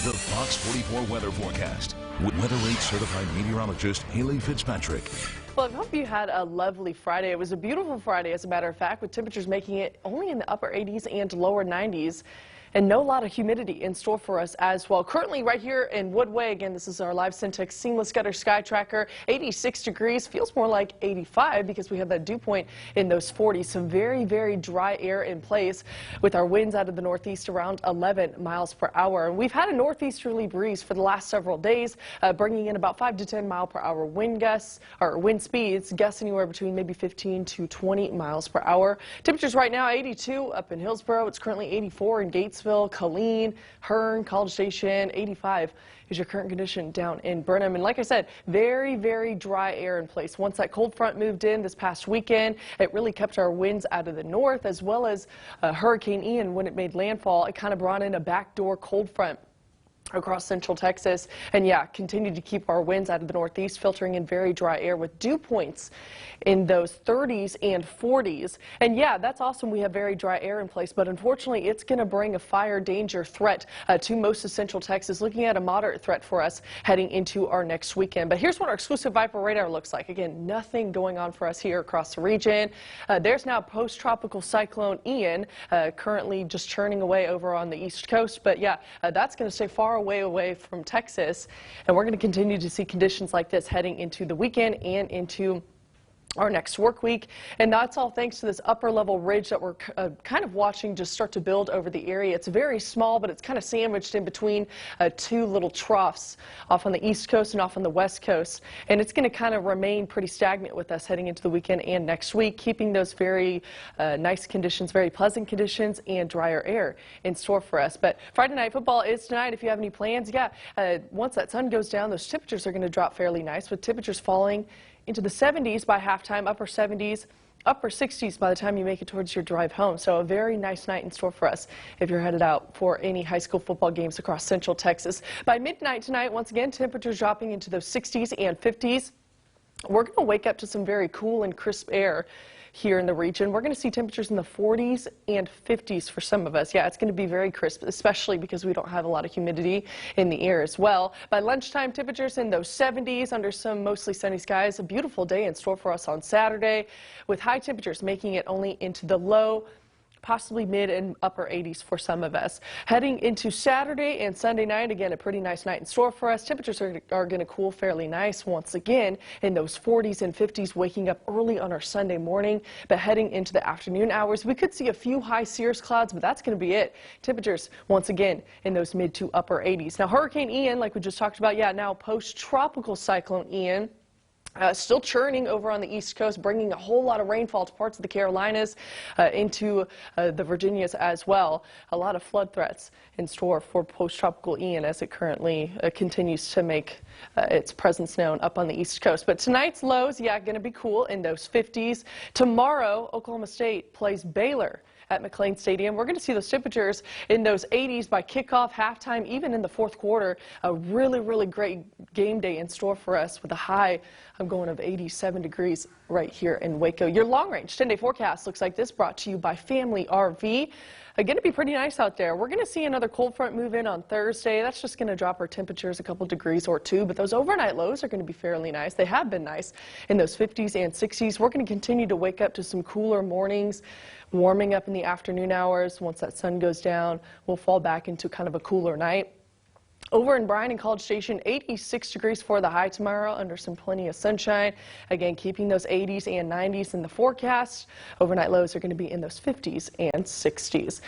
The Fox 44 weather forecast with Weather 8 certified meteorologist Haley Fitzpatrick. Well, I hope you had a lovely Friday. It was a beautiful Friday, as a matter of fact, with temperatures making it only in the upper 80s and lower 90s. And no lot of humidity in store for us as well. Currently right here in Woodway, again, this is our live Syntex seamless gutter sky tracker, 86 degrees, feels more like 85 because we have that dew point in those 40s. Some very, very dry air in place with our winds out of the northeast around 11 miles per hour. And we've had a northeasterly breeze for the last several days, bringing in about 5 to 10 mile per hour wind gusts or wind speeds, gusts anywhere between maybe 15 to 20 miles per hour. Temperatures right now 82 up in Hillsboro. It's currently 84 in Gatesville, Killeen, Hearn, College Station. 85 is your current condition down in Burnham. And like I said, very, very dry air in place. Once that cold front moved in this past weekend, it really kept our winds out of the north, as well as Hurricane Ian, when it made landfall, it kind of brought in a backdoor cold front across central Texas, and yeah, continued to keep our winds out of the northeast, filtering in very dry air with dew points in those 30s and 40s. And yeah, that's awesome. We have very dry air in place, but unfortunately it's going to bring a fire danger threat to most of central Texas, looking at a moderate threat for us heading into our next weekend. But here's what our exclusive Viper radar looks like. Again, nothing going on for us here across the region. There's now post-tropical cyclone Ian, currently just churning away over on the east coast, but yeah, that's going to stay far away from Texas, and we're going to continue to see conditions like this heading into the weekend and into our next work week. And that's all thanks to this upper level ridge that we're kind of watching just start to build over the area. It's very small, but it's kind of sandwiched in between two little troughs off on the east coast and off on the west coast. And it's going to kind of remain pretty stagnant with us heading into the weekend and next week, keeping those very nice conditions, very pleasant conditions, and drier air in store for us. But Friday night football is tonight. If you have any plans, once that sun goes down, those temperatures are going to drop fairly nice, with temperatures falling into the 70s by halftime, upper 70s, upper 60s by the time you make it towards your drive home. So a very nice night in store for us if you're headed out for any high school football games across central Texas. By midnight tonight, once again, temperatures dropping into those 60s and 50s. We're going to wake up to some very cool and crisp air here in the region. We're going to see temperatures in the 40s and 50s for some of us. Yeah, it's going to be very crisp, especially because we don't have a lot of humidity in the air as well. By lunchtime, temperatures in those 70s under some mostly sunny skies. A beautiful day in store for us on Saturday, with high temperatures making it only into the low, possibly mid and upper 80s for some of us. Heading into Saturday and Sunday night, again, a pretty nice night in store for us. Temperatures are going to cool fairly nice once again in those 40s and 50s, waking up early on our Sunday morning. But heading into the afternoon hours, we could see a few high cirrus clouds, but that's going to be it. Temperatures once again in those mid to upper 80s. Now, Hurricane Ian, like we just talked about, yeah, now post-tropical cyclone Ian, still churning over on the east coast, bringing a whole lot of rainfall to parts of the Carolinas, into the Virginias as well. A lot of flood threats in store for post-tropical Ian as it currently continues to make its presence known up on the east coast. But tonight's lows, yeah, going to be cool in those 50s. Tomorrow, Oklahoma State plays Baylor at McLean Stadium. We're going to see those temperatures in those 80s by kickoff, halftime, even in the fourth quarter. A really, really great game day in store for us with a high, I'm going, of 87 degrees right here in Waco. Your long-range 10-day forecast looks like this, brought to you by Family RV. Going to be pretty nice out there. We're going to see another cold front move in on Thursday. That's just going to drop our temperatures a couple degrees or two, but those overnight lows are going to be fairly nice. They have been nice in those 50s and 60s. We're going to continue to wake up to some cooler mornings, warming up in the afternoon hours. Once that sun goes down, we'll fall back into kind of a cooler night. Over in Bryan and College Station, 86 degrees for the high tomorrow under some plenty of sunshine. Again, keeping those 80s and 90s in the forecast. Overnight lows are going to be in those 50s and 60s.